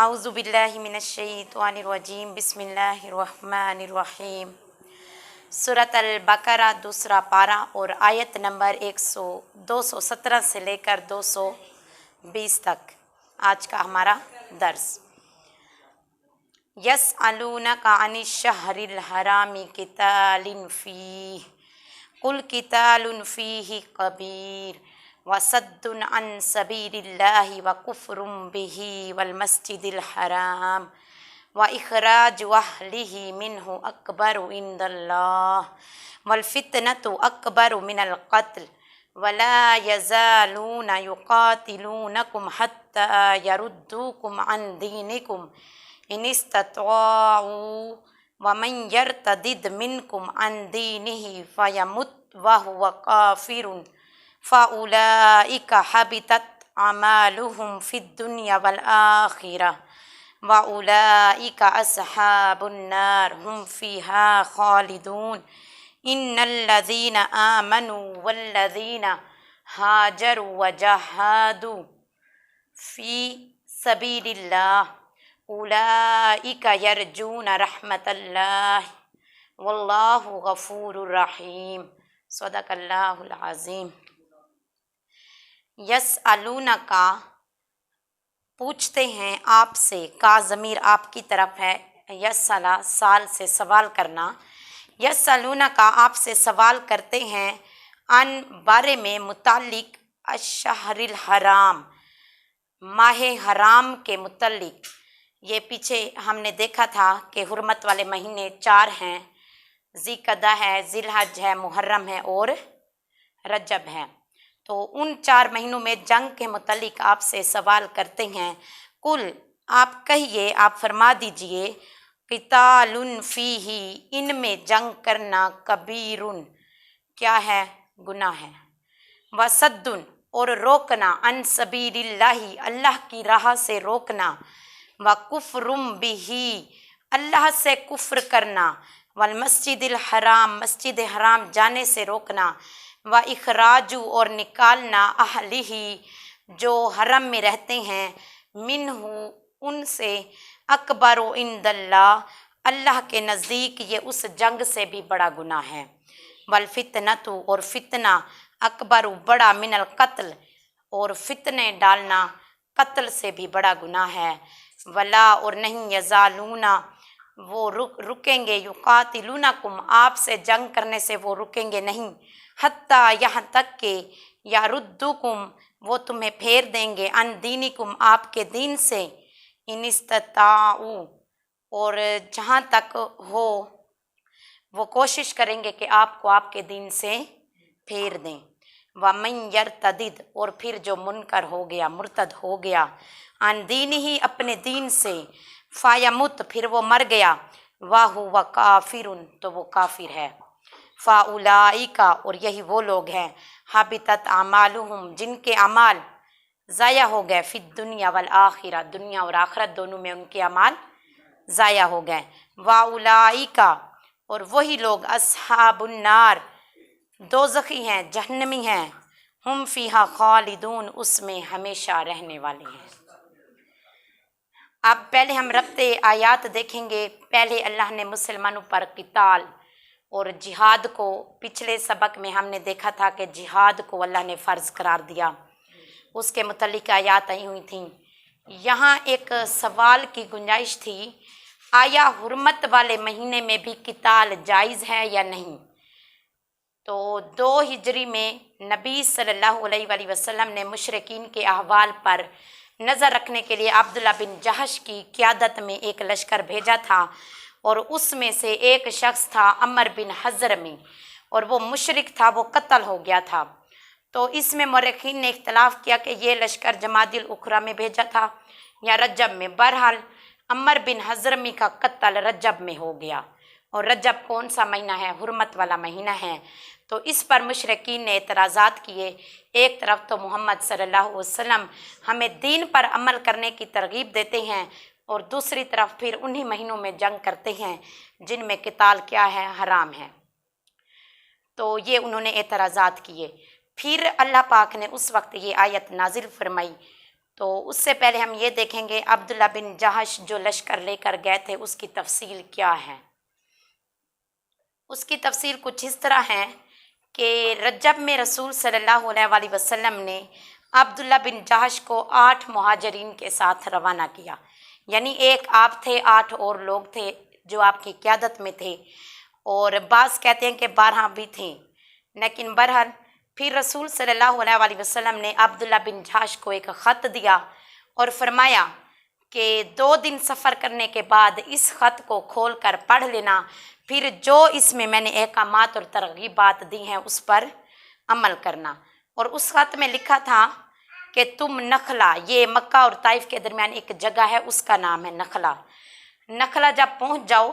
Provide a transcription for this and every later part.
اعوذ باللہ من الشیطان الرجیم بسم اللہ الرحمن الرحیم۔ سورۃ البقرہ دوسرا پارہ اور آیت نمبر 217 سے لے کر 220 تک آج کا ہمارا درس۔ یسألونک عن الشہر الحرام قتال فیہ قل قتال فیہ کبیر وصد عن سبیل اللہ وکفر بہ والمسجد الحرام واخراج اہلہ منہ اکبر عند اللہ والفتنۃ اکبر من القتل ولا یزالون یقاتلونکم حتی یردوکم عن دینکم ان استطاعوا ومن یرتدد منکم عن دینہ فیمت وہو کافر فَأُولَئِكَ حَبِطَتْ أَعْمَالُهُمْ فِي الدُّنْيَا وَالْآخِرَةِ وَأُولَئِكَ أَصْحَابُ النَّارِ هُمْ فِيهَا خَالِدُونَ إِنَّ الَّذِينَ آمَنُوا وَالَّذِينَ هَاجَرُوا وَجَاهَدُوا فِي سَبِيلِ اللَّهِ أُولَئِكَ يَرْجُونَ رَحْمَةَ اللَّهِ وَاللَّهُ غَفُورٌ رَحِيمٌ۔ صدق اللہ العظیم۔ یسألونک پوچھتے ہیں آپ سے، کا ضمیر آپ کی طرف ہے، یسألا سال سے سوال کرنا، یسألونک آپ سے سوال کرتے ہیں، ان بارے میں متعلق الشہر الحرام ماہ حرام کے متعلق۔ یہ پیچھے ہم نے دیکھا تھا کہ حرمت والے مہینے 4 ہیں، ذی القعدہ ہے، ذی الحج ہے، محرم ہے اور رجب ہے۔ تو ان 4 مہینوں میں جنگ کے متعلق آپ سے سوال کرتے ہیں۔ کل آپ کہیے، آپ فرما دیجئے، قتال فیہ ان میں جنگ کرنا کبیر کیا ہے؟ گناہ ہے۔ وصد اور روکنا، عن سبیل اللہ اللہ کی راہ سے روکنا، وکفر بہ اللہ سے کفر کرنا، والمسجد الحرام مسجد حرام جانے سے روکنا، واخراج اور نکالنا اہلہ جو حرم میں رہتے ہیں، منہ ان سے، اکبر عند اللہ اللہ کے نزدیک یہ اس جنگ سے بھی بڑا گناہ ہے، والفتنۃ اور فتنہ، اکبر بڑا، من القتل اور فتنے ڈالنا قتل سے بھی بڑا گناہ ہے، ولا اور نہیں، یزالون وہ رکیں گے، یقاتلونکم آپ سے جنگ کرنے سے وہ رکیں گے نہیں، حتیٰ یہاں تک کہ یردوکم وہ تمہیں پھیر دیں گے، عن دینکم آپ کے دین سے، ان استطاعوا اور جہاں تک ہو وہ کوشش کریں گے کہ آپ کو آپ کے دین سے پھیر دیں، ومن یرتدد اور پھر جو منکر ہو گیا، مرتد ہو گیا، عن دینہ اپنے دین سے، فیمت پھر وہ مر گیا، وہو کافر تو وہ کافر ہے، فاولئک اور یہی وہ لوگ ہیں، حبطت اعمالہم جن کے اعمال ضائع ہو گئے، فی الدنیا والآخرہ دنیا اور آخرت دونوں میں ان کے اعمال ضائع ہو گئے، واولئک اور وہی لوگ، اصحاب النار دوزخی ہیں، جہنمی ہیں، ہم فیہا خالدون اس میں ہمیشہ رہنے والے ہیں۔ اب پہلے ہم ربط آیات دیکھیں گے۔ پہلے اللہ نے مسلمانوں پر قتال اور جہاد کو، پچھلے سبق میں ہم نے دیکھا تھا کہ جہاد کو اللہ نے فرض قرار دیا، اس کے متعلق آیات آئی ہوئی تھیں۔ یہاں ایک سوال کی گنجائش تھی، آیا حرمت والے مہینے میں بھی قتال جائز ہے یا نہیں؟ تو 2 ہجری میں نبی صلی اللہ علیہ وآلہ وسلم نے مشرکین کے احوال پر نظر رکھنے کے لیے عبداللہ بن جہش کی قیادت میں ایک لشکر بھیجا تھا، اور اس میں سے ایک شخص تھا عمر بن حضرمی، اور وہ مشرک تھا، وہ قتل ہو گیا تھا۔ تو اس میں مورخین نے اختلاف کیا کہ یہ لشکر جمادی الاخری میں بھیجا تھا یا رجب میں۔ بہرحال عمر بن حضرمی کا قتل رجب میں ہو گیا، اور رجب کون سا مہینہ ہے؟ حرمت والا مہینہ ہے۔ تو اس پر مشرکین نے اعتراضات کیے۔ ایک طرف تو محمد صلی اللہ علیہ وسلم ہمیں دین پر عمل کرنے کی ترغیب دیتے ہیں، اور دوسری طرف پھر انہی مہینوں میں جنگ کرتے ہیں جن میں قتال کیا ہے؟ حرام ہے۔ تو یہ انہوں نے اعتراضات کیے۔ پھر اللہ پاک نے اس وقت یہ آیت نازل فرمائی، تو اس سے پہلے ہم یہ دیکھیں گے عبداللہ بن جہش جو لشکر لے کر گئے تھے اس کی تفصیل کیا ہے۔ اس کی تفصیل کچھ اس طرح ہے کہ رجب میں رسول صلی اللہ علیہ وسلم نے عبداللہ بن جہش کو 8 مہاجرین کے ساتھ روانہ کیا، یعنی ایک آپ تھے، 8 اور لوگ تھے جو آپ کی قیادت میں تھے، اور بعض کہتے ہیں کہ 12 بھی تھے، لیکن بہرحال پھر رسول صلی اللہ علیہ وسلم نے عبداللہ بن جہش کو ایک خط دیا اور فرمایا کہ 2 دن سفر کرنے کے بعد اس خط کو کھول کر پڑھ لینا، پھر جو اس میں نے احکامات اور ترغیبات دی ہیں اس پر عمل کرنا۔ اور اس خط میں لکھا تھا کہ تم نخلا، یہ مکہ اور طائف کے درمیان ایک جگہ ہے، اس کا نام ہے نخلا، نخلا جب پہنچ جاؤ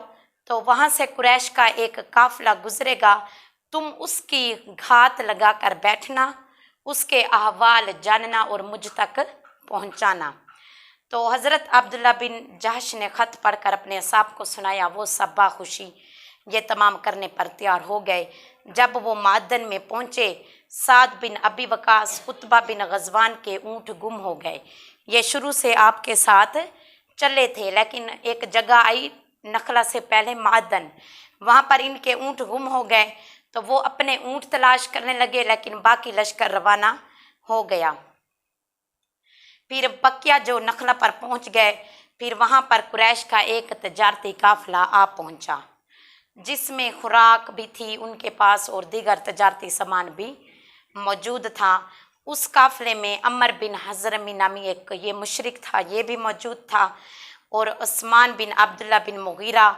تو وہاں سے قریش کا ایک قافلہ گزرے گا، تم اس کی گھات لگا کر بیٹھنا، اس کے احوال جاننا اور مجھ تک پہنچانا۔ تو حضرت عبداللہ بن جہش نے خط پڑھ کر اپنے اصحاب کو سنایا، وہ سب باخوشی یہ تمام کرنے پر تیار ہو گئے۔ جب وہ معدن میں پہنچے، سعد بن ابی وقاص، عتبہ بن غزوان کے اونٹ گم ہو گئے۔ یہ شروع سے آپ کے ساتھ چلے تھے، لیکن ایک جگہ آئی نخلا سے پہلے معدن، وہاں پر ان کے اونٹ گم ہو گئے، تو وہ اپنے اونٹ تلاش کرنے لگے، لیکن باقی لشکر روانہ ہو گیا۔ پھر بقیہ جو نخلا پر پہنچ گئے، پھر وہاں پر قریش کا ایک تجارتی قافلہ آ پہنچا جس میں خوراک بھی تھی ان کے پاس اور دیگر تجارتی سامان بھی موجود تھا۔ اس قافلے میں عمر بن حضرمی نامی ایک یہ مشرک تھا، یہ بھی موجود تھا، اور عثمان بن عبداللہ بن مغیرہ،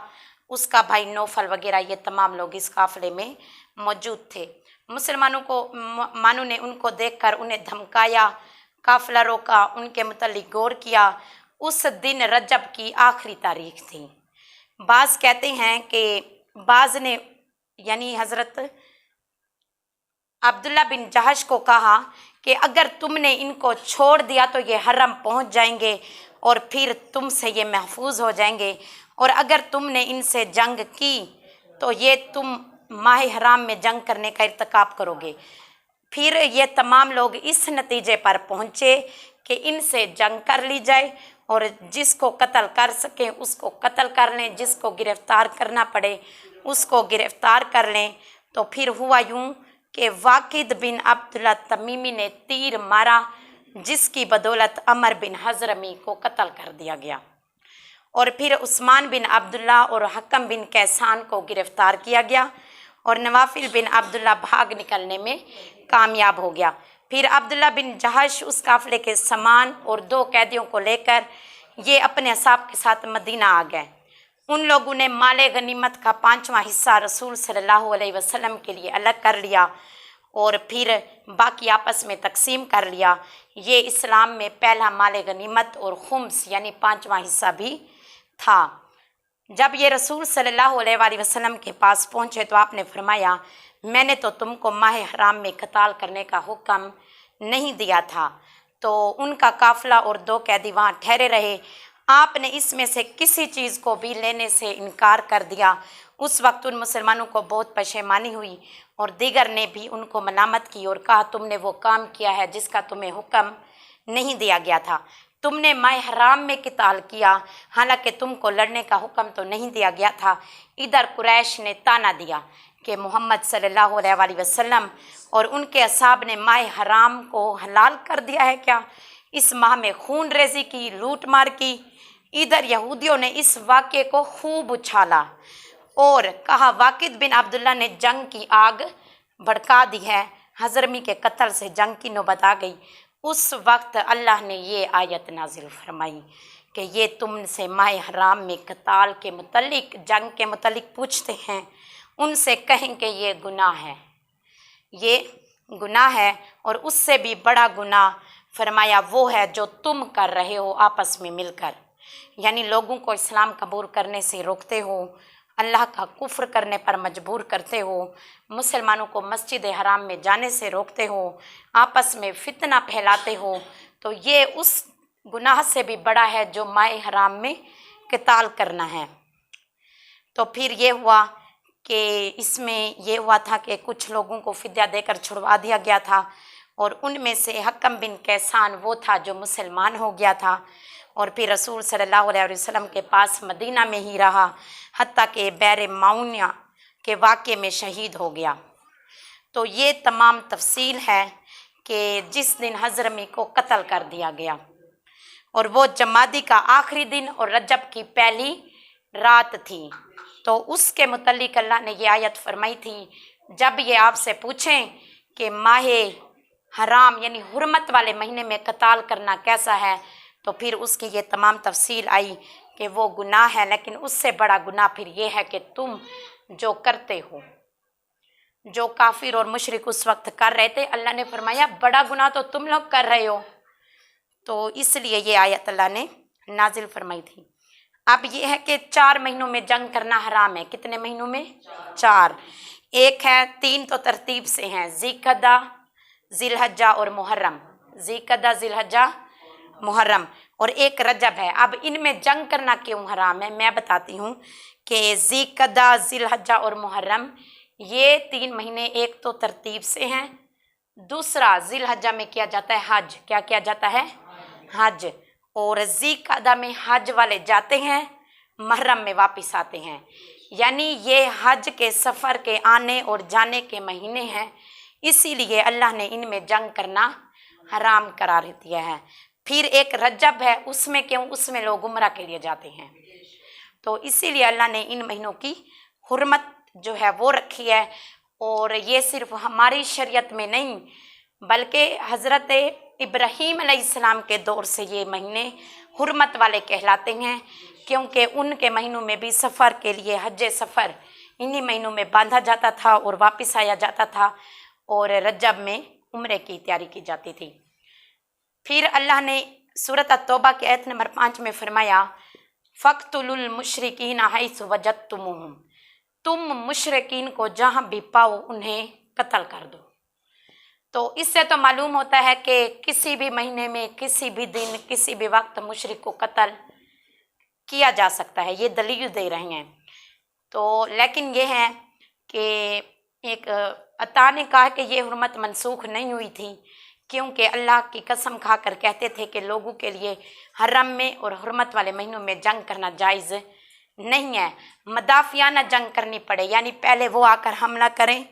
اس کا بھائی نوفل وغیرہ، یہ تمام لوگ اس قافلے میں موجود تھے۔ مسلمانوں نے ان کو دیکھ کر انہیں دھمکایا، قافلہ روکا، ان کے متعلق غور کیا۔ اس دن رجب کی آخری تاریخ تھی۔ بعض کہتے ہیں کہ بعض نے یعنی حضرت عبداللہ بن جہش کو کہا کہ اگر تم نے ان کو چھوڑ دیا تو یہ حرم پہنچ جائیں گے اور پھر تم سے یہ محفوظ ہو جائیں گے، اور اگر تم نے ان سے جنگ کی تو یہ تم ماہ حرام میں جنگ کرنے کا ارتکاب کرو گے۔ پھر یہ تمام لوگ اس نتیجے پر پہنچے کہ ان سے جنگ کر لی جائے، اور جس کو قتل کر سکیں اس کو قتل کر لیں، جس کو گرفتار کرنا پڑے اس کو گرفتار کر لیں۔ تو پھر ہوا یوں کہ واقد بن عبداللہ تمیمی نے تیر مارا، جس کی بدولت عمر بن حضرمی کو قتل کر دیا گیا، اور پھر عثمان بن عبداللہ اور حکم بن کیسان کو گرفتار کیا گیا، اور نوافل بن عبداللہ بھاگ نکلنے میں کامیاب ہو گیا۔ پھر عبداللہ بن جہش اس قافلے کے سامان اور 2 قیدیوں کو لے کر یہ اپنے اصحاب کے ساتھ مدینہ آ گئے۔ ان لوگوں نے مال غنیمت کا 5واں حصہ رسول صلی اللہ علیہ وسلم کے لیے الگ کر لیا اور پھر باقی آپس میں تقسیم کر لیا۔ یہ اسلام میں پہلا مال غنیمت اور خمس یعنی 5واں حصہ بھی تھا۔ جب یہ رسول صلی اللہ علیہ وسلم کے پاس پہنچے تو آپ نے فرمایا، میں نے تو تم کو ماہ حرام میں قتال کرنے کا حکم نہیں دیا تھا۔ تو ان کا قافلہ اور 2 قیدی وہاں ٹھہرے رہے۔ آپ نے اس میں سے کسی چیز کو بھی لینے سے انکار کر دیا۔ اس وقت ان مسلمانوں کو بہت پشیمانی ہوئی، اور دیگر نے بھی ان کو ملامت کی اور کہا، تم نے وہ کام کیا ہے جس کا تمہیں حکم نہیں دیا گیا تھا، تم نے ماہ حرام میں قتال کیا، حالانکہ تم کو لڑنے کا حکم تو نہیں دیا گیا تھا۔ ادھر قریش نے تانا دیا کہ محمد صلی اللہ علیہ وسلم اور ان کے اصحاب نے ماہ حرام کو حلال کر دیا ہے کیا؟ اس ماہ میں خون ریزی کی، لوٹ مار کی۔ ادھر یہودیوں نے اس واقعے کو خوب اچھالا اور کہا، واقد بن عبداللہ نے جنگ کی آگ بھڑکا دی ہے، حضرمی کے قتل سے جنگ کی نوبت آ گئی۔ اس وقت اللہ نے یہ آیت نازل فرمائی کہ یہ تم سے ماہ حرام میں قتال کے متعلق، جنگ کے متعلق پوچھتے ہیں، ان سے کہیں کہ یہ گناہ ہے، یہ گناہ ہے، اور اس سے بھی بڑا گناہ فرمایا وہ ہے جو تم کر رہے ہو آپس میں مل کر، یعنی لوگوں کو اسلام قبول کرنے سے روکتے ہو، اللہ کا کفر کرنے پر مجبور کرتے ہو، مسلمانوں کو مسجد حرام میں جانے سے روکتے ہو، آپس میں فتنہ پھیلاتے ہو، تو یہ اس گناہ سے بھی بڑا ہے جو ماہ حرام میں قتال کرنا ہے۔ تو پھر یہ ہوا کہ اس میں یہ ہوا تھا کہ کچھ لوگوں کو فدیہ دے کر چھڑوا دیا گیا تھا، और उनमें से हकम बिन कैसान वो था जो मुसलमान हो गया था और फिर रसूल सल्लल्लाहु अलैहि वसल्लम के पास मदीना में ही रहा हत्ता कि बैर माउनिया के वाक़े में शहीद हो गया। तो ये तमाम तफसील है कि जिस दिन हज़रमी को कत्ल कर दिया गया और वो जमादी का आखिरी दिन और रजब की पहली रात थी। तो उसके मुतल्लिक अल्लाह ने ये आयत फरमाई थी, जब ये आपसे पूछें कि माहे हराम यानी हुर्मत वाले महीने में कत्ल करना कैसा है, तो फिर उसकी ये तमाम तफसील आई कि वो गुनाह है, लेकिन उससे बड़ा गुनाह फिर ये है कि तुम जो करते हो, जो काफिर और मुशरिक उस वक्त कर रहे थे, अल्लाह ने फरमाया बड़ा गुनाह तो तुम लोग कर रहे हो। तो इसलिए ये आयत अल्लाह ने नाजिल फरमाई थी। अब ये है कि 4 महीनों में जंग करना हराम है। कितने महीनों में? 4। एक है, 3 तो तरतीब से हैं, ज़िलक़दा, ज़िलहज्जा और मुहर्रम। ज़िलक़दा, ज़िलहज्जा, मुहर्रम, और एक रजब है। अब इनमें जंग करना क्यों हराम है मैं बताती हूँ कि ज़िलक़दा, ज़िलहज्जा और मुहर्रम ये 3 महीने एक तो तरतीब से हैं, दूसरा ज़िलहज्जा में किया जाता है हज। क्या किया जाता है? हज। और ज़िलक़दा में हज वाले जाते हैं, मुहर्रम में वापस आते हैं, यानी ये हज के सफ़र के आने और जाने के महीने हैं। इसीलिए अल्लाह ने इनमें जंग करना हराम करार दिया है। फिर एक रजब है, उसमें क्यों? उसमें लोग उम्रा के लिए जाते हैं। तो इसीलिए अल्लाह ने इन महीनों की हुर्मत जो है वो रखी है। और ये सिर्फ हमारी शरीयत में नहीं बल्कि हज़रत इब्राहीम अलैहिस्सलाम के दौर से ये महीने हुर्मत वाले कहलाते हैं, क्योंकि उनके महीनों में भी सफ़र के लिए हज सफ़र इन्हीं महीनों में बांधा जाता था और वापस आया जाता था, और रजब में उम्रे की तैयारी की जाती थी। फिर अल्लाह ने सूरत अत-तौबा की आयत नंबर 5 में फरमाया, फ़क़्तुलुल मुशरिकीन हैसु वजदतुमुहुम, तुम मुशरिकीन को जहाँ भी पाओ उन्हें कत्ल कर दो। तो इससे तो मालूम होता है कि किसी भी महीने में, किसी भी दिन, किसी भी वक्त मुशरिक को कत्ल किया जा सकता है। ये दलील दे रहे हैं। तो लेकिन ये है कि एक अता ने कहा कि ये हुर्मत मनसूख नहीं हुई थी, क्योंकि अल्लाह की कसम खाकर कहते थे कि लोगों के लिए हरम में और हुर्मत वाले महीनों में जंग करना जायज़ नहीं है। मदाफियाना जंग करनी पड़े, यानी पहले वो आकर हमला करें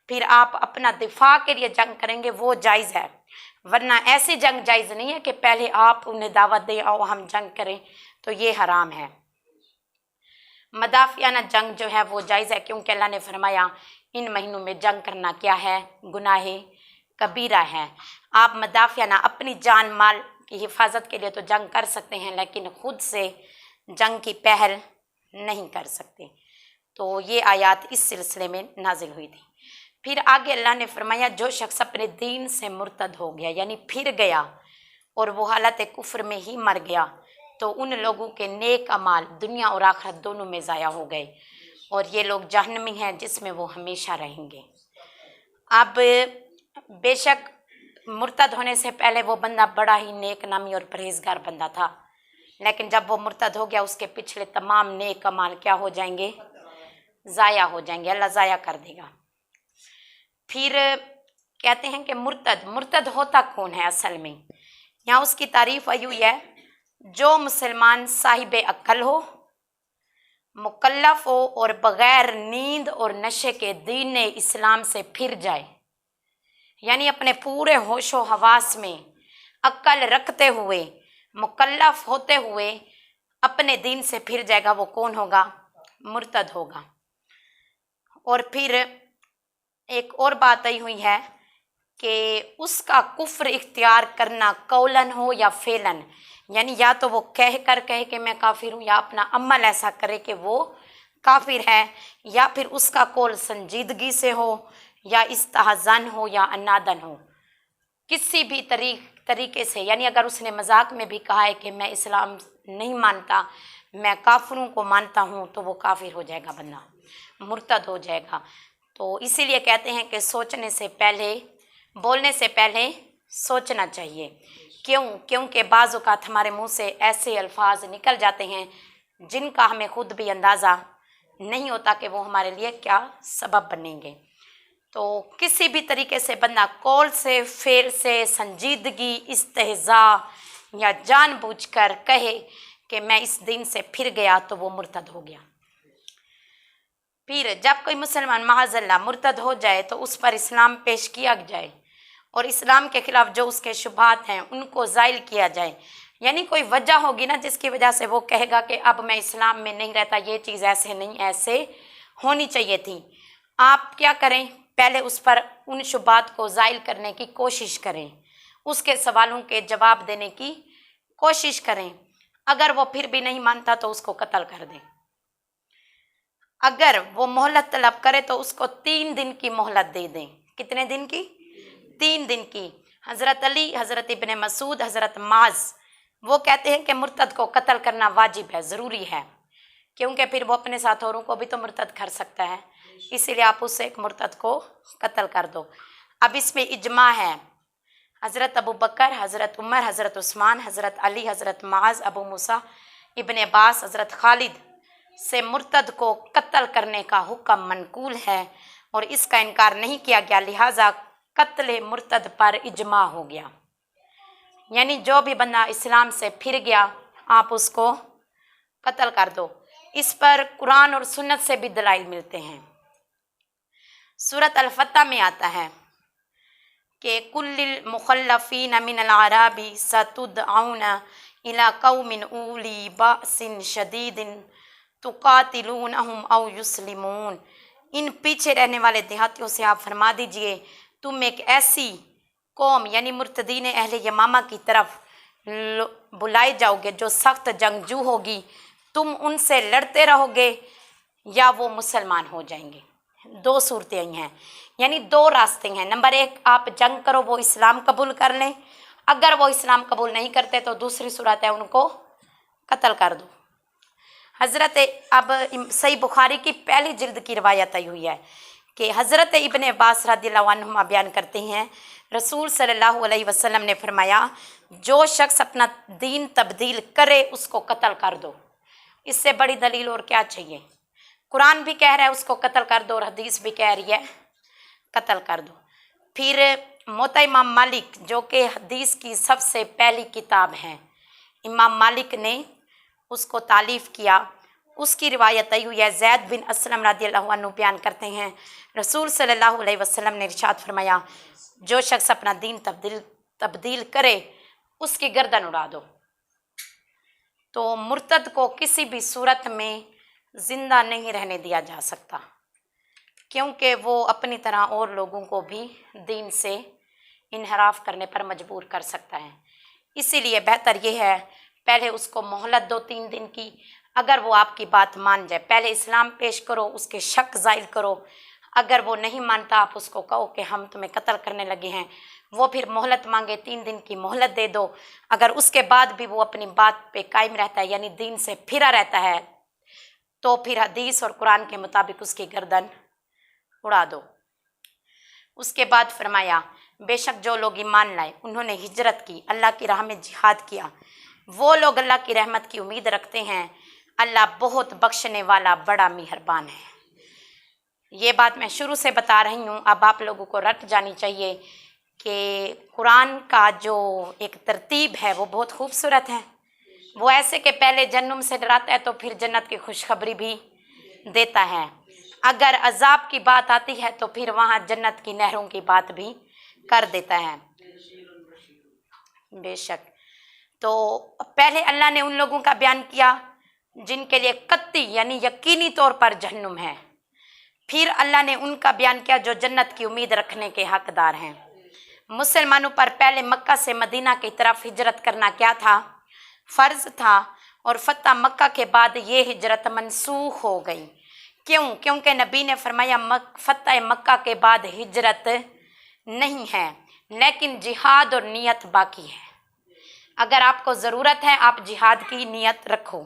फिर आप अपना दिफा के लिए जंग करेंगे, वो जायज़ है। वरना ऐसी जंग जायज़ नहीं है कि पहले आप उन्हें दावत दें आओ हम जंग करें, तो ये हराम है। मदाफियाना जंग जो है वो जायज़ है, क्योंकि अल्लाह ने फरमाया इन महीनों में जंग करना क्या है? गुनाह कबीरा है। आप मदाफियाना अपनी जान माल की हिफाजत के लिए तो जंग कर सकते हैं, लेकिन खुद से जंग की पहल नहीं कर सकते। तो ये आयत इस सिलसिले में नाजिल हुई थी। फिर आगे अल्लाह ने फरमाया, जो शख्स अपने दीन से मुर्तद हो गया यानी फिर गया और वो हालत कुफ्र में ही मर गया, तो उन लोगों के नेक अमाल दुनिया और आखिरत दोनों में ज़ाया हो गए और ये लोग जहन्नमी हैं जिसमें वो हमेशा रहेंगे। अब बेशक मुर्तद होने से पहले वो बंदा बड़ा ही नेक नामी और परहेजगार बंदा था, लेकिन जब वो मुर्तद हो गया उसके पिछले तमाम नेक अमाल क्या हो जाएंगे? ज़ाया हो जाएंगे, अल्लाह ज़ाया कर देगा। फिर कहते हैं कि मुर्तद होता कौन है असल में? यहाँ उसकी तारीफ आई हुई है, जो मुसलमान साहिब अक्ल हो, मुकल्लफ हो और बग़ैर नींद और नशे के दीन इस्लाम से फिर जाए, यानी अपने पूरे होशो हवास में अक्ल रखते हुए मुकल्लफ होते हुए अपने दीन से फिर जाएगा, वो कौन होगा? मुर्तद होगा। और फिर एक और बात आई हुई है कि उसका कुफ्र इख्तियार करना कौलन हो या फेलन, यानी या तो वो कह के मैं काफिर हूँ, या अपना अमल ऐसा करे कि वो काफिर है, या फिर उसका कौल संजीदगी से हो या इस्तेहज़ान हो या अनादन हो, किसी भी तरीके से। यानी अगर उसने मजाक में भी कहा है कि मैं इस्लाम नहीं मानता, मैं काफिरों को मानता हूँ, तो वो काफिर हो जाएगा, बंदा मुर्तद हो जाएगा। तो इसीलिए कहते हैं कि सोचने से पहले, बोलने से पहले सोचना चाहिए। क्योंकि बाज़ औक़ात हमारे मुंह से ऐसे अल्फाज निकल जाते हैं जिनका हमें खुद भी अंदाज़ा नहीं होता कि वो हमारे लिए क्या सबब बनेंगे। तो किसी भी तरीके से बंदा कौल से, फेर से, संजीदगी, इस्तेहज़ा या जानबूझकर कहे कि मैं इस दिन से फिर गया तो वो मुर्तद हो गया। फिर जब कोई मुसलमान माअज़ल्लाह मुर्तद हो जाए तो उस पर इस्लाम पेश किया जाए और इस्लाम के खिलाफ जो उसके शुबहात हैं उनको ज़ाइल किया जाए। यानी कोई वजह होगी ना जिसकी वजह से वो कहेगा कि अब मैं इस्लाम में नहीं रहता, ये चीज़ ऐसे नहीं, ऐसे होनी चाहिए थी। आप क्या करें, पहले उस पर उन शुबहात को ज़ाइल करने की कोशिश करें, उसके सवालों के जवाब देने की कोशिश करें। अगर वो फिर भी नहीं मानता तो उसको कत्ल कर दें। अगर वो मोहलत तलब करे तो उसको 3 दिन की मोहलत दे दें। कितने दिन की? 3 दिन की। हज़रत अली, हज़रत इब्न मसूद, हज़रत माज वो कहते हैं कि मुर्तद को कत्ल करना वाजिब है, ज़रूरी है, क्योंकि फिर वो अपने साथ औरों को भी तो मुर्तद कर सकता है, इसीलिए आप उससे एक मुर्तद को कत्ल कर दो। अब इसमें इजमा है, हज़रत अबू बकर, हज़रत उमर, हज़रत उस्मान, हज़रत अली, हज़रत माज, अबू मूसा, इब्न अब्बास, हज़रत खालिद से मुर्तद को कत्ल करने का हुक्म मनकूल है और इसका इनकार नहीं किया गया, लिहाजा कत्ल मुर्तद पर इजमा हो गया। यानी जो भी बंदा इस्लाम से फिर गया आप उसको कत्ल कर दो। इस पर कुरान और सुन्नत से भी दलाइल मिलते हैं। सूरत अल-फतह में आता है कि कुल्लिल मुखल्लफीन मिनल अराबी सतुदऔन इला कौमिन उली बासिन शदीदिन तुकातिलूनहुम औ युस्लिमून। इन पीछे रहने वाले देहातियों से आप फरमा दीजिए तुम एक ऐसी कौम यानी मुर्तदीन अहले यमामा की तरफ बुलाए जाओगे जो सख्त जंगजू होगी, तुम उनसे लड़ते रहोगे या वो मुसलमान हो जाएंगे। 2 सूरतें आई हैं, यानी 2 रास्ते हैं। नंबर 1 आप जंग करो, वो इस्लाम कबूल कर लें, अगर वो इस्लाम कबूल नहीं करते तो दूसरी सूरत है उनको कत्ल कर दो। हज़रत अब सही बुखारी की पहली जिल्द की रवायत आई हुई है कि हज़रत इब्न अब्बास रज़ियल्लाहु अन्हुमा बयान करते हैं रसूल सल्लल्लाहु अलैहि वसल्लम ने फरमाया जो शख्स अपना दीन तब्दील करे उसको कत्ल कर दो। इससे बड़ी दलील और क्या चाहिए? कुरान भी कह रहा है उसको कत्ल कर दो और हदीस भी कह रही है कत्ल कर दो। फिर मोता इमाम मालिक जो कि हदीस की सबसे पहली किताब है, इमाम मालिक ने उसको तालीफ़ किया, उसकी रिवायत आई हुई है। ज़ैद बिन असलम रज़ियल्लाहु अन्हु बयान करते हैं रसूल सल्लल्लाहु अलैहि वसल्लम ने इरशाद फरमाया जो शख्स अपना दीन तब्दील करे उसकी गर्दन उड़ा दो। तो मुर्तद को किसी भी सूरत में ज़िंदा नहीं रहने दिया जा सकता, क्योंकि वो अपनी तरह और लोगों को भी दीन से इनहराफ करने पर मजबूर कर सकता है। इसीलिए बेहतर ये है पहले उसको मोहलत दो 3 दिन की। अगर वो आपकी बात मान जाए, पहले इस्लाम पेश करो, उसके शक ज़ाहिर करो। अगर वो नहीं मानता आप उसको कहो कि हम तुम्हें कत्ल करने लगे हैं, वो फिर मोहलत मांगे, 3 दिन की मोहलत दे दो। अगर उसके बाद भी वो अपनी बात पे कायम रहता है यानी दीन से फिरा रहता है तो फिर हदीस और कुरान के मुताबिक उसकी गर्दन उड़ा दो। उसके बाद फरमाया बेशक जो लोग ईमान लाए, उन्होंने हिजरत की, अल्लाह की राह में जिहाद किया, वो लोग अल्लाह की रहमत की उम्मीद रखते हैं। अल्लाह बहुत बख्शने वाला बड़ा मेहरबान है। ये बात मैं शुरू से बता रही हूँ, अब आप लोगों को रट जानी चाहिए कि कुरान का जो एक तरतीब है वो बहुत खूबसूरत है। वो ऐसे कि पहले जहन्नुम से डराता है तो फिर जन्नत की खुशखबरी भी देता है। अगर अजाब की बात आती है तो फिर वहाँ जन्नत की नहरों की बात भी कर देता है। बेशक तो पहले अल्लाह ने उन लोगों का बयान किया जिनके लिए कत्ती यानी यकीनी तौर पर जहन्नुम है। फिर अल्लाह ने उनका बयान किया जो जन्नत की उम्मीद रखने के हकदार हैं। मुसलमानों पर पहले मक्का से मदीना की तरफ हिजरत करना क्या था? फ़र्ज़ था, और फ़तह मक्का के बाद ये हिजरत मनसूख हो गई। क्यों? क्योंकि नबी ने फरमाया फ़तह मक्का के बाद हिजरत नहीं है, लेकिन जिहाद और नियत बाकी है। अगर आपको ज़रूरत है आप जिहाद की नियत रखो।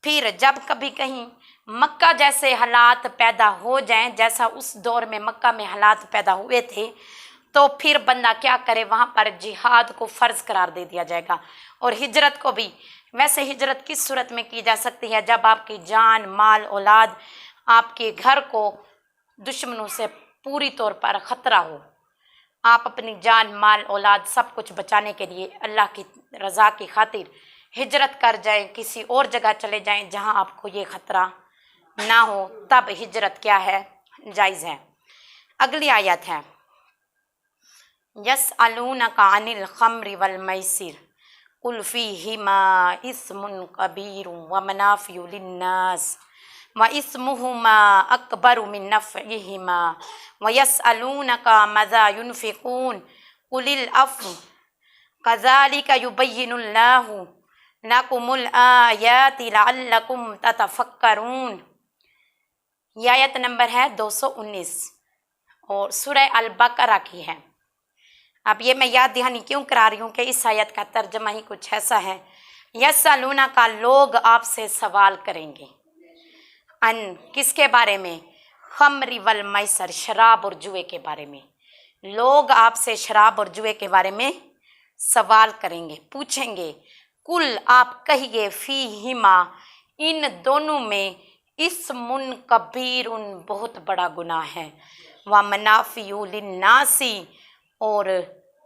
फिर जब कभी कहीं मक्का जैसे हालात पैदा हो जाएं, जैसा उस दौर में मक्का में हालात पैदा हुए थे, तो फिर बंदा क्या करे, वहाँ पर जिहाद को फ़र्ज़ करार दे दिया जाएगा। और हिजरत को भी, वैसे हिजरत किस सूरत में की जा सकती है? जब आपकी जान, माल, औलाद, आपके घर को दुश्मनों से पूरी तौर पर ख़तरा हो, आप अपनी जान माल औलाद सब कुछ बचाने के लिए अल्लाह की रज़ा की खातिर हिजरत कर जाएं, किसी और जगह चले जाएं जहां आपको ये ख़तरा ना हो, तब हिजरत क्या है, जायज़ है। अगली आयत है यसअलूनका अनिल खम्रि वल मैसिर कुल फ़ीहिमा इस्मुन कबीरुन व मनाफ़िउ लिन्नास व इस्मुहुमा अकबरु मिन नफ़इहिमा व यसअलूनका मज़ा युनफ़िक़ून कुलिल अफ़्व कज़ालिका युबय्यिनुल्लाहु लकुमुल आयाति लअल्लकुम ततफ़क्करून। ये आयत नंबर है 219 और सूरह अल बकरा की है। अब ये मैं याद दहानी क्यों करा रही हूँ कि इस आयत का तर्जमा ही कुछ ऐसा है, यसअलूना का लोग आपसे सवाल करेंगे, अन किसके बारे में, खम्री वल मैसर शराब और जुए के बारे में। लोग आपसे शराब और जुए के बारे में सवाल करेंगे, पूछेंगे। कुल आप कहिए फ़ीहिमा इन दोनों में इस्मुन कबीरुन बहुत बड़ा गुनाह है, व मनाफ़िउ लिन्नासी और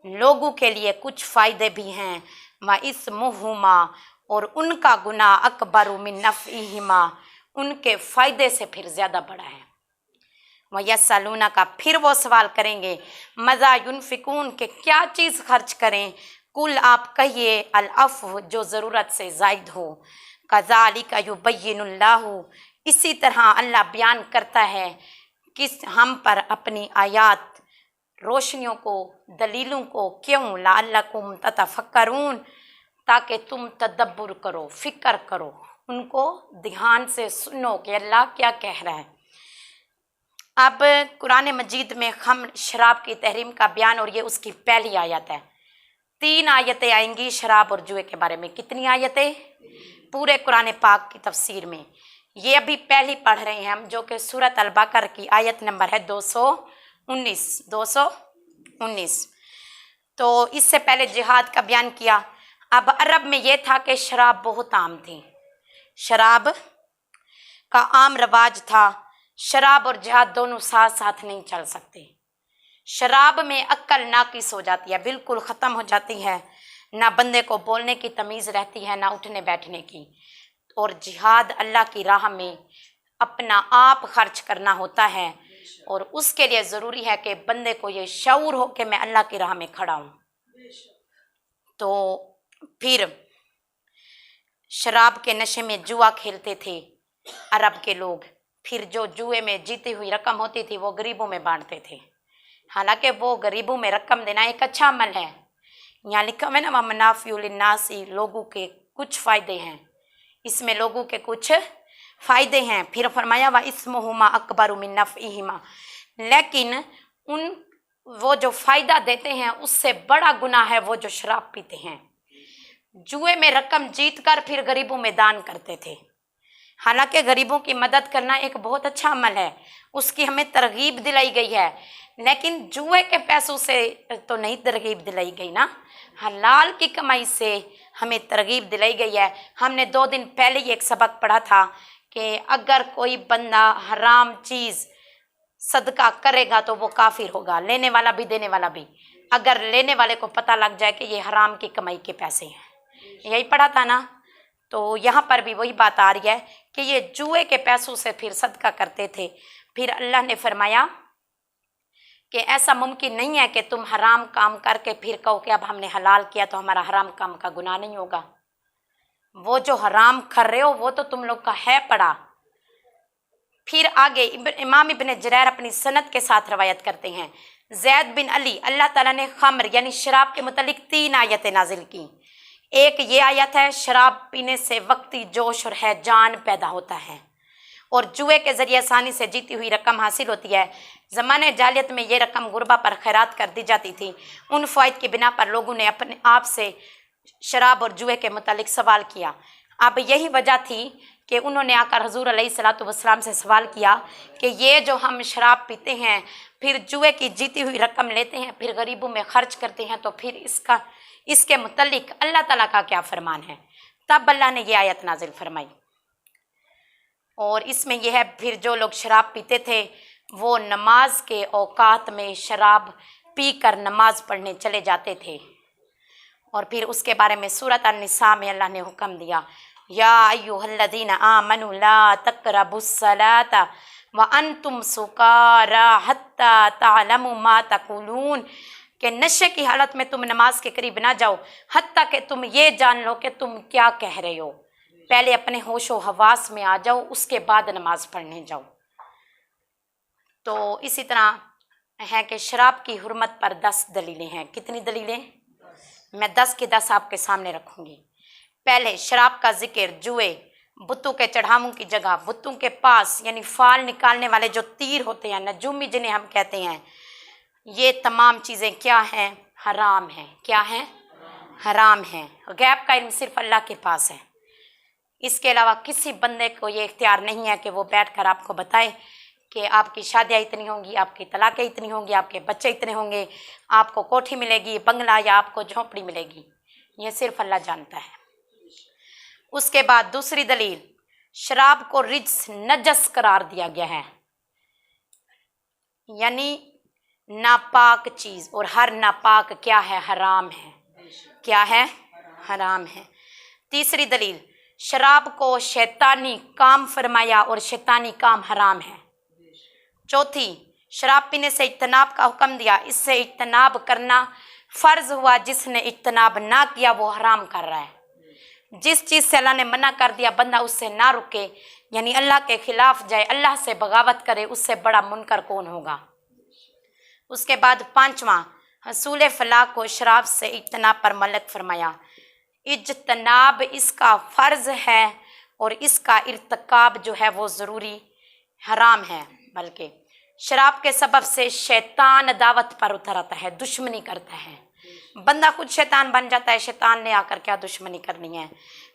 लोगों के लिए कुछ फ़ायदे भी हैं, व इस्मुहुमा और उनका गुनाह अकबरु मिन नफ़इहिमा उनके फ़ायदे से फिर ज़्यादा बड़ा है। व यसअलूना का फिर वो सवाल करेंगे मज़ा युनफ़िक़ून के क्या चीज़ खर्च करें, कुल आप कहिए अल अफ़्व जो ज़रूरत से ज़ायद हो, कज़ालिका युबय्यिनुल्लाहु इसी तरह अल्लाह बयान करता है किस हम पर अपनी आयात रोशनियों को, दलीलों को, क्यों, लअल्लकुम ततफ़क्करून ताकि तुम तदब्बुर करो, फ़िक्र करो, उनको ध्यान से सुनो कि अल्लाह क्या कह रहा है। अब कुरान मजीद में खम्र शराब की तहरीम का बयान और ये उसकी पहली आयत है। 3 आयतें आएंगी शराब और जुए के बारे में। कितनी आयतें पूरे कुरान पाक की तफसीर में? ये अभी पहली पढ़ रहे हैं हम, जो कि सूरत अल बकरा की आयत नंबर है 219। तो इससे पहले जिहाद का बयान किया। अब अरब में ये था कि शराब बहुत आम थी, शराब का आम रवाज था। शराब और जिहाद दोनों साथ साथ नहीं चल सकते। शराब में अक्ल नाकिस हो जाती है, बिल्कुल ख़त्म हो जाती है, ना बंदे को बोलने की तमीज़ रहती है, ना उठने बैठने की। और जिहाद अल्लाह की राह में अपना आप खर्च करना होता है और उसके लिए ज़रूरी है कि बंदे को ये शऊर हो कि मैं अल्लाह की राह में खड़ा हूँ। तो फिर शराब के नशे में जुआ खेलते थे अरब के लोग, फिर जो जुए में जीती हुई रकम होती थी वो गरीबों में बांटते थे। हालांकि वो गरीबों में रकम देना एक अच्छा अमल है। यहाँ लिखा हुआ है ना, मनाफ़िउ लिन्नासी लोगों के कुछ फ़ायदे हैं, इसमें लोगों के कुछ फ़ायदे हैं। फिर फरमाया व इस्मुहुमा अकबरु मिन नफ़इहिमा, लेकिन उन वो जो फ़ायदा देते हैं उससे बड़ा गुनाह है वो जो शराब पीते हैं। जुए में रकम जीत कर फिर गरीबों में दान करते थे। हालांकि गरीबों की मदद करना एक बहुत अच्छा अमल है, उसकी हमें तरगीब दिलाई गई है, लेकिन जुए के पैसों से तो नहीं तरगीब दिलाई गई ना, हलाल की कमाई से हमें तरगीब दिलाई गई है। हमने 2 दिन पहले ही एक सबक पढ़ा था कि अगर कोई बंदा हराम चीज़ सदका करेगा तो वो काफिर होगा, लेने वाला भी देने वाला भी, अगर लेने वाले को पता लग जाए कि ये हराम की कमाई के पैसे हैं। यही पढ़ा था ना। तो यहाँ पर भी वही बात आ रही है कि ये जुए के पैसों से फिर सदका करते थे। फिर अल्लाह ने फरमाया कि ऐसा मुमकिन नहीं है कि तुम हराम काम करके फिर कहो कि अब हमने हलाल किया तो हमारा हराम काम का गुनाह नहीं होगा। वो जो हराम कर रहे हो वो तो तुम लोग का है पड़ा। फिर आगे इमाम इब्न जरैर अपनी सनद के साथ रवायत करते हैं, ज़ैद बिन अली अल्लाह ताला ने खम्र यानी शराब के मुतलिक 3 आयतें नाजिल की। एक ये आयत है, शराब पीने से वक्ती जोश और हैजान पैदा होता है और जुए के ज़रिए आसानी से जीती हुई रकम हासिल होती है। ज़माने जालियत में ये रकम गुरबा पर खैरात कर दी जाती थी। उन फ़वाइद की बिना पर लोगों ने अपने आप से शराब और जुए के मुतालिक सवाल किया। अब यही वजह थी कि उन्होंने आकर हजूर अलैहिस्सलातु वस्सलाम से सवाल किया कि ये जो हम शराब पीते हैं, फिर जुए की जीती हुई रकम लेते हैं, फिर गरीबों में खर्च करते हैं, तो फिर इसके मुतल्लिक अल्लाह ताला का क्या फरमान है। तब अल्लाह ने ये आयत नाजिल फरमाई और इसमें यह है, फिर जो लोग शराब पीते थे वो नमाज के औकात में शराब पी कर नमाज पढ़ने चले जाते थे। और फिर उसके बारे में सूरत अन-निसा में अल्लाह ने हुक्म दिया, या अय्युहल्लज़ीना आमनु ला तक़रबुस्सलाता व अंतुम सुकारा हत्ता तअलमू मा तक़ूलून, कि नशे की हालत में तुम नमाज के करीब ना जाओ हत्ता कि तुम ये जान लो कि तुम क्या कह रहे हो। पहले अपने होशो हवास में आ जाओ, उसके बाद नमाज पढ़ने जाओ। तो इसी तरह है कि शराब की हुर्मत पर 10 दलीलें हैं। कितनी दलीलें? मैं 10 की 10 आपके सामने रखूँगी। पहले, शराब का जिक्र, जुए, बुतों के चढ़ावों की जगह, बुतों के पास यानी फाल निकालने वाले जो तीर होते हैं, नजूमी जिन्हें हम कहते हैं, ये तमाम चीज़ें क्या हैं? हराम हैं। क्या हैं? हराम हैं। गैब का इल्म सिर्फ अल्लाह के पास है। इसके अलावा किसी बंदे को ये इख्तियार नहीं है कि वो बैठकर आपको बताए कि आपकी शादियाँ इतनी होंगी, आपकी तलाक़ें इतनी होंगी, आपके बच्चे इतने होंगे, आपको कोठी मिलेगी, बंगला, या आपको झोंपड़ी मिलेगी। ये सिर्फ अल्लाह जानता है। उसके बाद दूसरी दलील, शराब को रिज्स, नजस करार दिया गया है, यानी नापाक चीज़, और हर नापाक क्या है? हराम है। क्या है? हराम है। तीसरी दलील, शराब को शैतानी काम फरमाया और शैतानी काम हराम है। चौथी, शराब पीने से इज्तनाब का हुक्म दिया, इससे इज्तनाब करना फ़र्ज हुआ, जिसने इज्तनाब ना किया वो हराम कर रहा है। जिस चीज़ से अल्लाह ने मना कर दिया बंदा उससे ना रुके, यानी अल्लाह के ख़िलाफ़ जाए, अल्लाह से बगावत करे, उससे बड़ा मुनकर कौन होगा। उसके बाद पाँचवां, हसूल फलाह को शराब से इज्तनाब पर मलक फरमाया। इज्तनाब इसका फ़र्ज़ है और इसका इर्तिकाब जो है वो ज़रूरी हराम है। बल्कि शराब के सबब से शैतान दावत पर उतर आता है, दुश्मनी करता है, बंदा खुद शैतान बन जाता है। शैतान ने आकर क्या दुश्मनी करनी है?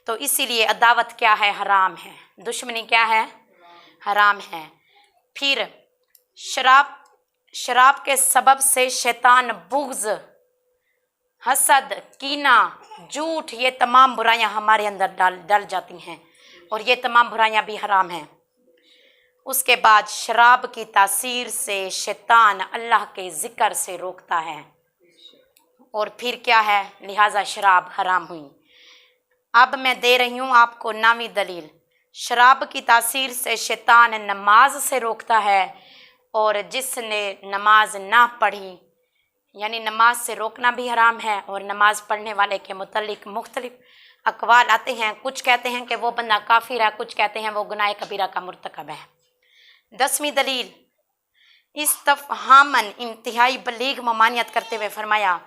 तो इसीलिए अदावत क्या है? हराम है। दुश्मनी क्या है? हराम है। फिर शराब के सबब से शैतान बुग़्ज़, हसद, कीना, झूठ, ये तमाम बुराइयां हमारे अंदर डल जाती हैं, और ये तमाम बुराइयां भी हराम हैं। उसके बाद शराब की तासीर से शैतान अल्लाह के ज़िक्र से रोकता है, और फिर क्या है? लिहाजा शराब हराम हुई। अब मैं दे रही हूँ आपको 9वीं दलील, शराब की तासीर से शैतान नमाज से रोकता है, और जिसने नमाज ना पढ़ी, यानी नमाज से रोकना भी हराम है, और नमाज पढ़ने वाले के मुतल्लिक मुख्तलिफ अक़वाल आते हैं। कुछ कहते हैं कि वो बंदा काफिर है, कुछ कहते हैं वो गुनाह कबीरा का मुर्तकब है। 10वीं दलील, इस्तफ़हामन, इंतहाई बलीग ममानियत करते हुए फरमाया,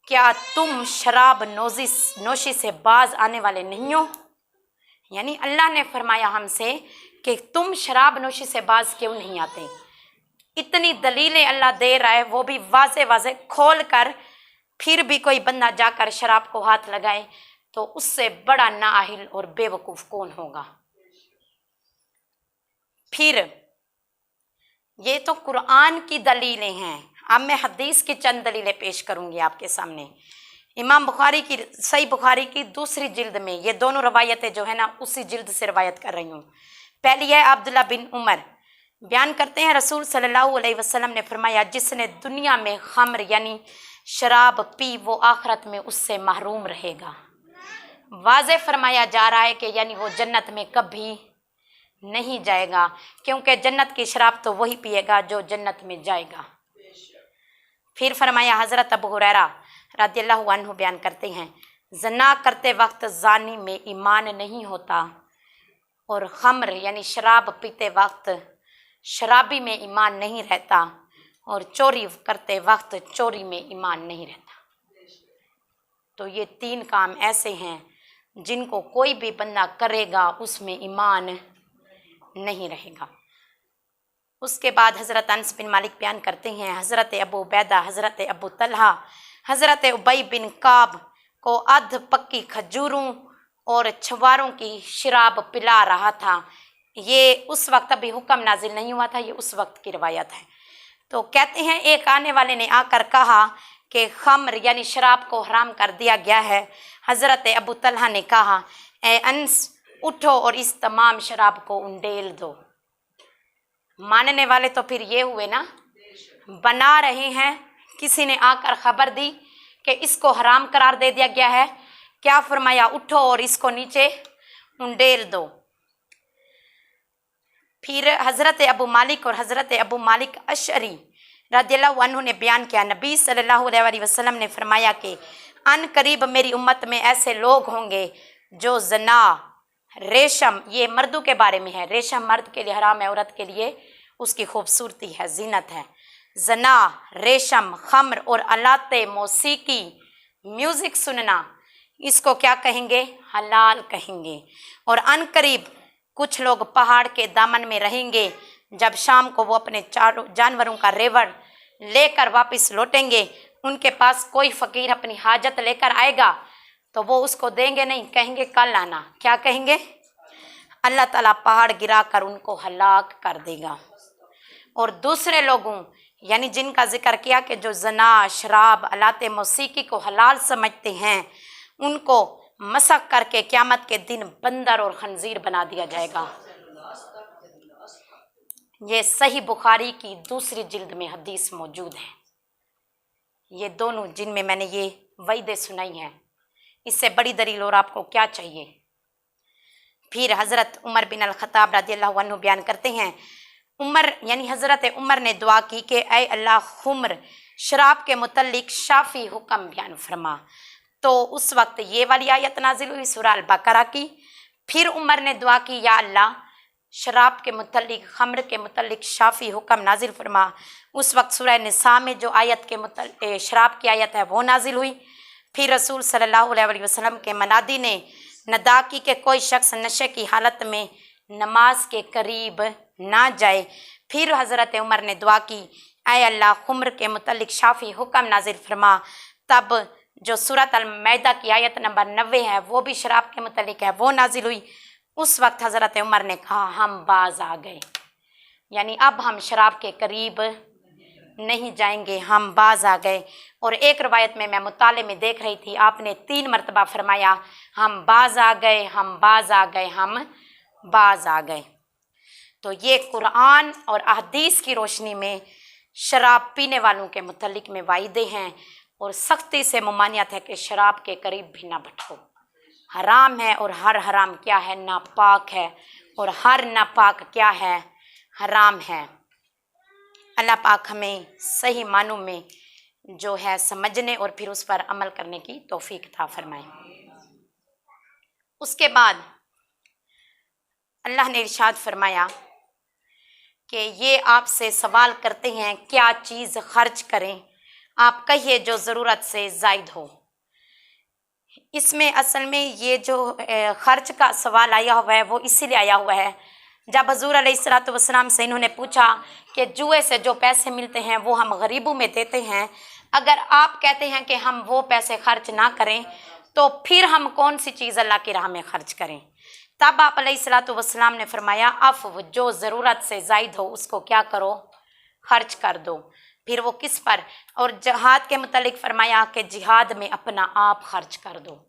क्या तुम शराब नोशी से बाज आने वाले नहीं हो? यानी अल्लाह ने फरमाया हमसे कि तुम शराब नोशी से बाज क्यों नहीं आते। इतनी दलीलें अल्लाह दे रहा है, वो भी वाज़े खोल कर, फिर भी कोई बंदा जाकर शराब को हाथ लगाए तो उससे बड़ा नाअहिल और बेवकूफ़ कौन होगा। फिर ये तो कुरान की दलीलें हैं। अब मैं हदीस की चंद दलीलें पेश करूंगी आपके सामने। इमाम बुखारी की, सही बुखारी की 2री जिल्द में ये दोनों रवायतें जो है ना उसी जिल्द से रवायत कर रही हूँ। पहली है अब्दुल्ला बिन उमर बयान करते हैं, रसूल सल्लल्लाहु अलैहि वसल्लम ने फरमाया, जिसने दुनिया में खम्र यानी शराब पी वो आखिरत में उससे महरूम रहेगा। वाज़े फरमाया जा रहा है कि यानी वो जन्नत में कभी नहीं जाएगा, क्योंकि जन्नत की शराब तो वही पिएगा जो जन्नत में जाएगा। फिर फरमाया, हज़रत अबू हुरैरा रज़ियल्लाहु अन्हु बयान करते हैं, ज़ना करते वक्त ज़ानी में ईमान नहीं होता, और खम्र यानी शराब पीते वक्त शराबी में ईमान नहीं रहता, और चोरी करते वक्त चोरी में ईमान नहीं रहता। तो ये 3 काम ऐसे हैं जिनको कोई भी बंदा करेगा उसमें ईमान नहीं रहेगा। उसके बाद हज़रत अनस बिन मालिक बयान करते हैं, हज़रत अबू उबैदा, हज़रत अबू तलहा, हज़रत उबई बिन काब को अध पक्की खजूरों और छवारों की शराब पिला रहा था। ये उस वक्त अभी हुक्म नाजिल नहीं हुआ था, ये उस वक्त की रवायत है। तो कहते हैं एक आने वाले ने आकर कहा कि खम्र यानी शराब को हराम कर दिया गया है। हज़रत अबू तलहा ने कहा, ए अनस उठो और इस तमाम शराब को उंडेल दो। मानने वाले तो फिर ये हुए ना, बना रहे हैं। किसी ने आकर खबर दी कि इसको हराम करार दे दिया गया है, क्या फरमाया, उठो और इसको नीचे उंडेल दो। फिर हज़रत अबू मालिक और हज़रत अबू मालिक अशअरी रज़ियल्लाहु अन्हु ने बयान किया, नबी सल्लल्लाहु अलैहि वसल्लम ने फरमाया कि अन करीब मेरी उम्मत में ऐसे लोग होंगे जो जना, रेशम, ये मर्दों के बारे में है, रेशम मर्द के लिए हराम है, औरत के लिए उसकी खूबसूरती है, जीनत है। जना, रेशम, खम्र और अलाते मौसीकी, म्यूज़िक सुनना, इसको क्या कहेंगे, हलाल कहेंगे। और अन करीब कुछ लोग पहाड़ के दामन में रहेंगे, जब शाम को वो अपने चारों जानवरों का रेवड़ लेकर वापस लौटेंगे, उनके पास कोई फ़कीर अपनी हाजत लेकर आएगा तो वो उसको देंगे नहीं, कहेंगे कल आना। क्या कहेंगे, अल्लाह ताला पहाड़ गिरा कर उनको हलाक कर देगा। और दूसरे लोगों यानी जिनका जिक्र किया कि जो जना, शराब, अलाते मौसीकी को हलाल समझते हैं, उनको मसक करके क़यामत के दिन बंदर और खंजीर बना दिया जाएगा। ये सही बुखारी की दूसरी जिल्द में हदीस मौजूद है। ये दोनों जिनमें मैंने ये वईदें सुनाई हैं, इससे बड़ी दलील और आपको क्या चाहिए। फिर हज़रत उमर बिन अल ख़त्ताब रज़ियल्लाहु अन्हु बयान करते हैं, उमर यानी हज़रत उमर ने दुआ की कि ऐ अल्लाह, खुम्र, शराब के मुतल्लिक शाफ़ी हुक्म बयान फरमा। तो उस वक्त ये वाली आयत नाजिल हुई सूरह अल बकरा की। फिर उमर ने दुआ की, या अल्लाह, शराब के मुतल्लिक, खम्र के मुतल्लिक शाफ़ी हुक्म नाजिल फरमा। उस वक्त सूरह निसा में जो आयत के मुतल्लिक शराब की आयत है वो नाजिल हुई। फिर रसूल सल्लल्लाहु अलैहि वसल्लम के मनादी ने नदा की कि कोई शख्स नशे की हालत में नमाज के करीब ना जाए। फिर हज़रत उमर ने दुआ की, ऐ अल्लाह, खुम्र के मुतल्लिक शाफ़ी हुक्म नाजिल फरमा। तब जो सूरत अल मैदा की आयत नंबर 90 है वो भी शराब के मुतल्लिक है, वो नाजिल हुई। उस वक्त हज़रत उमर ने कहा, हम बाज आ गए, यानी अब हम शराब के करीब नहीं जाएंगे, हम बाज आ गए। और एक रवायत में मैं मुताले में देख रही थी, आपने 3 मरतबा फरमाया, हम बाज आ गए, हम बाज आ गए, हम बाज आ गए। तो ये कुरान और अहदीस की रोशनी में शराब पीने वालों के मुतल्लिक में वाइदे हैं और सख्ती से ममानियत है कि शराब के करीब भी ना बैठो, हराम है। और हर हराम क्या है, नापाक है, और हर नापाक क्या है, हराम है। अल्लाह पाक हमें सही मानों में जो है समझने और फिर उस पर अमल करने की तौफीक अता फरमाए। उसके बाद अल्लाह ने इरशाद फरमाया कि ये आपसे सवाल करते हैं क्या चीज़ खर्च करें, आप कहिए जो ज़रूरत से ज़ायद हो। इसमें असल में ये जो खर्च का सवाल आया हुआ है वो इसीलिए आया हुआ है, जब हज़ूर अलैहिस्सलातु वस्सलाम से इन्होंने पूछा कि जुए से जो पैसे मिलते हैं वो हम गरीबों में देते हैं, अगर आप कहते हैं कि हम वो पैसे खर्च ना करें तो फिर हम कौन सी चीज़ अल्लाह की राह में खर्च करें। तब आप अलैहिस्सलातु वस्सलाम ने फरमाया, अफ़, जो ज़रूरत से ज़ायद हो उसको क्या करो, खर्च कर दो। फिर वो किस पर, और जिहाद के मुतल्लिक फरमाया कि जिहाद में अपना आप खर्च कर दो।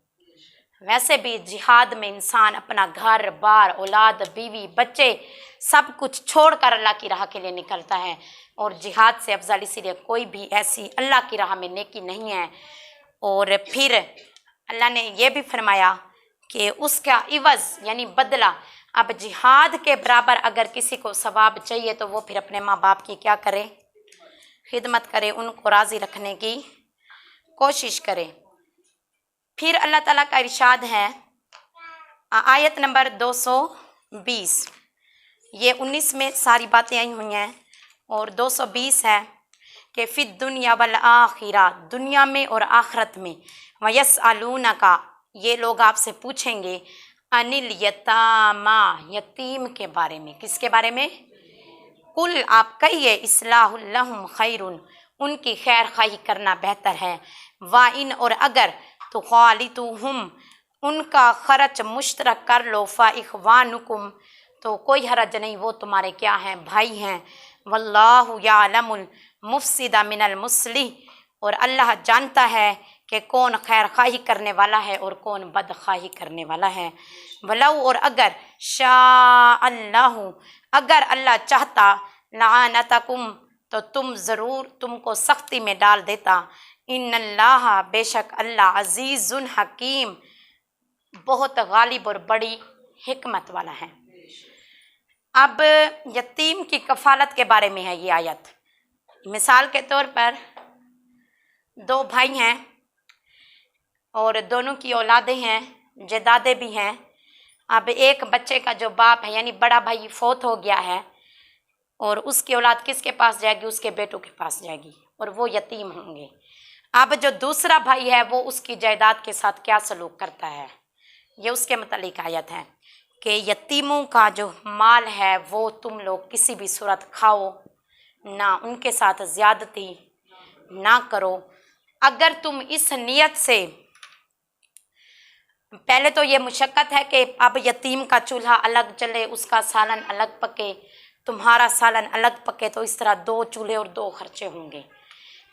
वैसे भी जिहाद में इंसान अपना घर बार, औलाद, बीवी, बच्चे सब कुछ छोड़कर अल्लाह की राह के लिए निकलता है, और जिहाद से अफजल इसीलिए कोई भी ऐसी अल्लाह की राह में नेकी नहीं है। और फिर अल्लाह ने यह भी फरमाया कि उसका इवज़ यानी बदला, अब जिहाद के बराबर अगर किसी को सवाब चाहिए तो वो फिर अपने माँ बाप की क्या करे, खिदमत करे, उनको राज़ी रखने की कोशिश करे। फिर अल्लाह ताला का इरशाद है आयत नंबर 220, ये 19 में सारी बातें आई हुई हैं, और 220 है कि फिद दुनिया वल आखिरा, दुनिया में और आखरत में, वयसअलूना का, ये लोग आपसे पूछेंगे, अनिल यतामा, यतीम के बारे में। किसके बारे में? कुल, आप कहिए, इस्लाहुल लहुम खैरुन, उनकी खैर खाही करना बेहतर है। वाइन, और अगर तो खालितुहुम, उनका खर्च मुश्तरक कर लो, फ़इख्वानुकुम, तो कोई हरज नहीं, वो तुम्हारे क्या हैं, भाई हैं। वल्लाहु यालमुल मुफ़सिदा मिनल मुस्लिह, और अल्लाह जानता है कि कौन खैर खाही करने वाला है और कौन बद खाही करने वाला है। वलौ, और अगर, शाअल्लाहु, अगर अल्लाह चाहता, लआनतकुम, तो तुमको सख्ती में डाल देता। इन्नल्लाह, बेशक अल्लाह, अजीजुन हकीम, बहुत गालिब और बड़ी हिकमत वाला है। अब यतीम की कफालत के बारे में है ये आयत। मिसाल के तौर पर दो भाई हैं और दोनों की औलादें हैं, जदादे भी हैं। अब एक बच्चे का जो बाप है यानी बड़ा भाई फौत हो गया है और उसकी औलाद किसके पास जाएगी? उसके बेटों के पास जाएगी और वो यतीम होंगे। अब जो दूसरा भाई है वो उसकी जायदाद के साथ क्या सलूक करता है, ये उसके मुतालिक आयत है कि यतीमों का जो माल है वो तुम लोग किसी भी सूरत खाओ ना, उनके साथ ज़्यादती ना करो। अगर तुम इस नियत से, पहले तो ये मुशक्क़त है कि अब यतीम का चूल्हा अलग जले, उसका सालन अलग पके, तुम्हारा सालन अलग पके, तो इस तरह दो चूल्हे और दो खर्चे होंगे।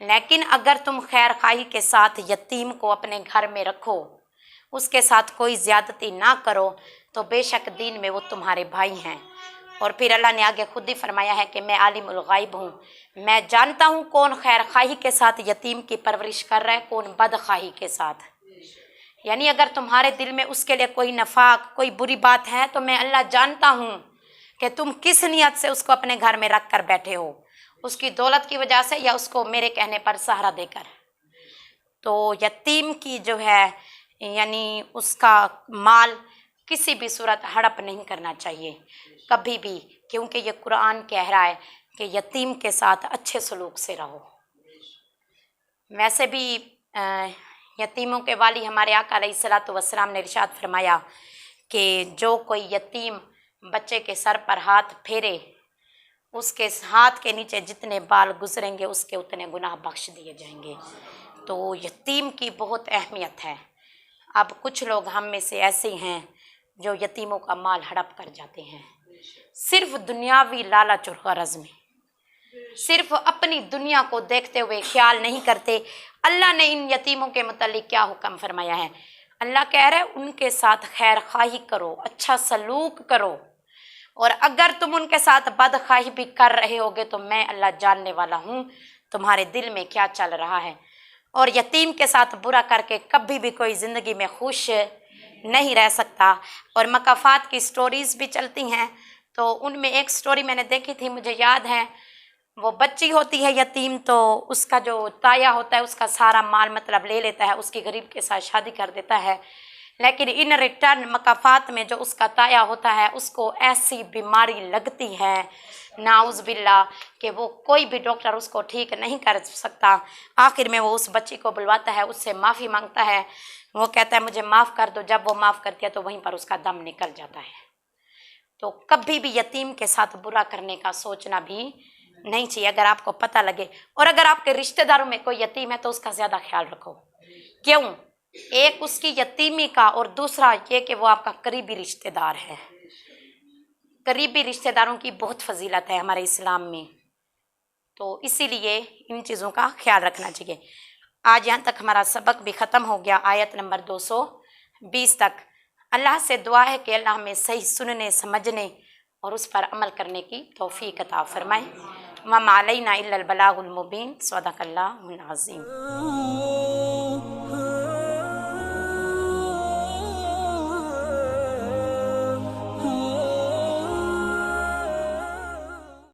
लेकिन अगर तुम खैर खाही के साथ यतीम को अपने घर में रखो, उसके साथ कोई ज़्यादती ना करो, तो बेशक दीन में वो तुम्हारे भाई हैं। और फिर अल्लाह ने आगे खुद ही फरमाया है कि मैं आलिमुल गायब हूँ, मैं जानता हूँ कौन खैर खाही के साथ यतीम की परवरिश कर रहा है, कौन बदखाही के साथ। यानी अगर तुम्हारे दिल में उसके लिए कोई नफाक, कोई बुरी बात है, तो मैं अल्लाह जानता हूँ कि तुम किस नियत से उसको अपने घर में रख कर बैठे हो, उसकी दौलत की वजह से या उसको मेरे कहने पर सहारा देकर। तो यतीम की जो है यानी उसका माल किसी भी सूरत हड़प नहीं करना चाहिए कभी भी, क्योंकि ये कुरान कह रहा है कि यतीम के साथ अच्छे सलूक से रहो। वैसे भी यतीमों के वाली हमारे आका अलैहिस्सलातु वस्सलाम ने इरशाद फरमाया कि जो कोई यतीम बच्चे के सर पर हाथ फेरे, उसके हाथ के नीचे जितने बाल गुजरेंगे उसके उतने गुनाह बख्श दिए जाएंगे। तो यतीम की बहुत अहमियत है। अब कुछ लोग हम में से ऐसे हैं जो यतीमों का माल हड़प कर जाते हैं, सिर्फ दुनियावी लालच और गरज में, सिर्फ अपनी दुनिया को देखते हुए ख्याल नहीं करते। अल्लाह ने इन यतीमों के मुतालिक क्या हुक्म फरमाया है? अल्लाह कह रहे हैं उनके साथ खैर खाही करो, अच्छा सलूक करो, और अगर तुम उनके साथ बदखाही भी कर रहे होगे तो मैं अल्लाह जानने वाला हूँ तुम्हारे दिल में क्या चल रहा है। और यतीम के साथ बुरा करके कभी भी कोई ज़िंदगी में खुश नहीं रह सकता। और मकाफात की स्टोरीज़ भी चलती हैं, तो उनमें एक स्टोरी मैंने देखी थी, मुझे याद है, वो बच्ची होती है यतीम, तो उसका जो ताया होता है उसका सारा माल मतलब ले लेता है, उसकी गरीब के साथ शादी कर देता है। लेकिन इन रिटर्न मकाफात में जो उसका ताया होता है उसको ऐसी बीमारी लगती है नाउज़ बिल्ला कि वो कोई भी डॉक्टर उसको ठीक नहीं कर सकता। आखिर में वो उस बच्ची को बुलवाता है, उससे माफ़ी मांगता है, वो कहता है मुझे माफ़ कर दो। जब वो माफ़ करती है तो वहीं पर उसका दम निकल जाता है। तो कभी भी यतीम के साथ बुरा करने का सोचना भी नहीं चाहिए अगर आपको पता लगे। और अगर आपके रिश्तेदारों में कोई यतीम है तो उसका ज़्यादा ख्याल रखो। क्यों? एक उसकी यतीमी का और दूसरा ये कि वो आपका करीबी रिश्तेदार है। करीबी रिश्तेदारों की बहुत फजीलत है हमारे इस्लाम में, तो इसीलिए इन चीज़ों का ख्याल रखना चाहिए। आज यहाँ तक हमारा सबक भी ख़त्म हो गया, आयत नंबर 220 तक। अल्लाह से दुआ है कि अल्लाह हमें सही सुनने, समझने और उस पर अमल करने की तौफीक अता फरमाए। वमा अलैना इल्लल बलागुल मुबीन। सदक़ल्लाहुल अज़ीम।